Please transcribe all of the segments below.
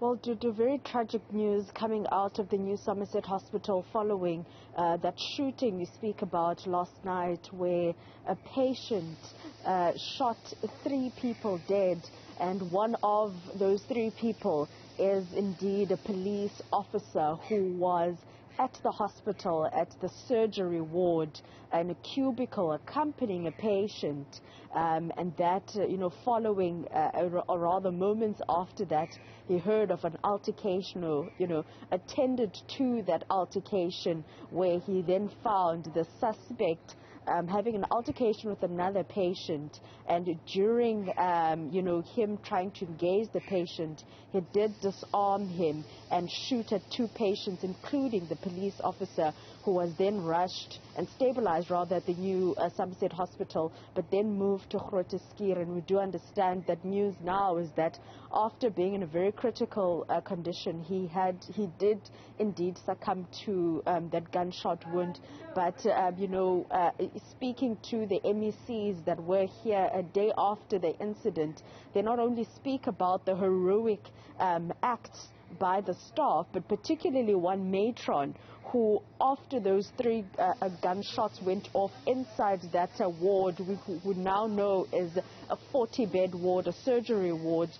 Well, due to very tragic news coming out of the New Somerset Hospital following that shooting you speak about last night, where a patient shot 3 people dead, and one of those 3 people is indeed a police officer who was at the hospital, at the surgery ward, in a cubicle accompanying a patient, and that, following, or rather moments after that, he heard of an altercation, or, attended to that altercation, where he then found the suspect having an altercation with another patient, and during, him trying to engage the patient, he did disarm him and shoot at 2 patients, including the police officer, who was then rushed and stabilized rather at the New Somerset Hospital, but then moved to Grooteskier. And we do understand that news now is that after being in a very critical condition, he did indeed succumb to that gunshot wound. But, speaking to the MECs that were here a day after the incident, they not only speak about the heroic acts by the staff, but particularly one matron who, after those 3 gunshots went off inside that ward, we now know is a 40-bed ward, a surgery ward.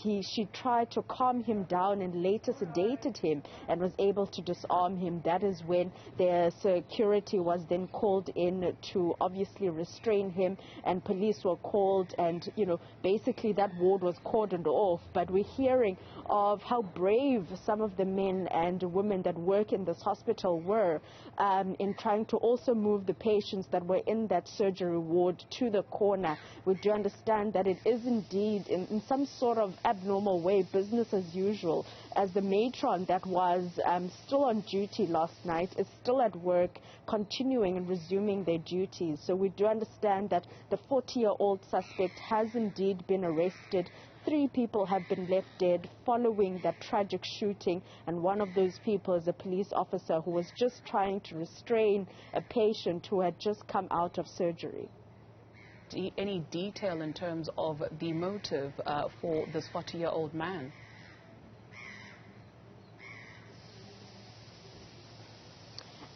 She tried to calm him down and later sedated him and was able to disarm him. That is when the security was then called in to obviously restrain him, and police were called, and basically that ward was cordoned off. But we're hearing of how brave some of the men and women that work in this hospital were in trying to also move the patients that were in that surgery ward to the corner. We do understand that it is indeed in some sort of abnormal way business as usual, as the matron that was still on duty last night is still at work, continuing and resuming their duties. So we do understand that the 40-year-old suspect has indeed been arrested. 3 people have been left dead following that tragic shooting, and one of those people is a police officer who was just trying to restrain a patient who had just come out of surgery. Any detail in terms of the motive for this 40-year-old man?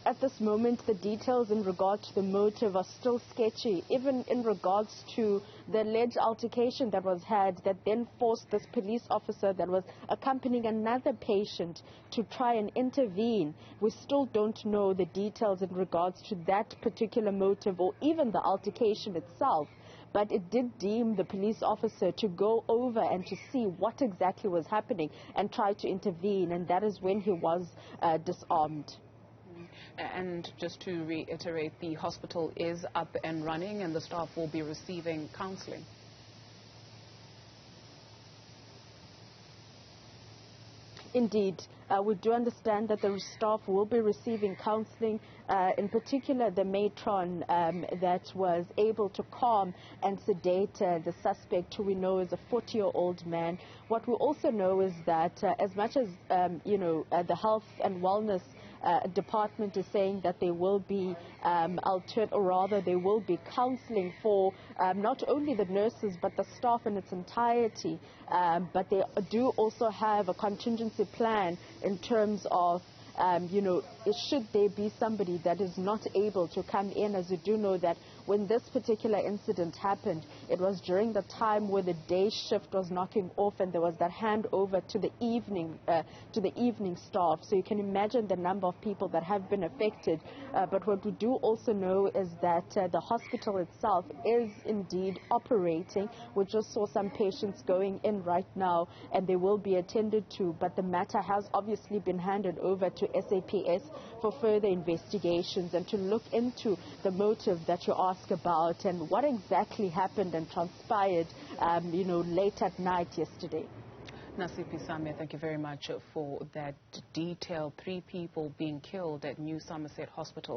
At this moment, the details in regard to the motive are still sketchy, even in regards to the alleged altercation that was had that then forced this police officer that was accompanying another patient to try and intervene. We still don't know the details in regards to that particular motive or even the altercation itself. But it did deem the police officer to go over and to see what exactly was happening and try to intervene, and that is when he was disarmed. And just to reiterate, the hospital is up and running and the staff will be receiving counseling. Indeed, we do understand that the staff will be receiving counseling, in particular the matron that was able to calm and sedate the suspect, who we know is a 40-year-old man. What we also know is that as much as, the health and wellness department is saying that there will be there will be counseling for not only the nurses but the staff in its entirety, but they do also have a contingency plan in terms of should there be somebody that is not able to come in, as we do know that when this particular incident happened, it was during the time where the day shift was knocking off and there was that handover to the evening staff. So you can imagine the number of people that have been affected. But what we do also know is that the hospital itself is indeed operating. We just saw some patients going in right now and they will be attended to, but the matter has obviously been handed over to SAPS for further investigations and to look into the motive that you ask about and what exactly happened and transpired, late at night yesterday. Nasiphi Same, thank you very much for that detail. 3 people being killed at New Somerset Hospital.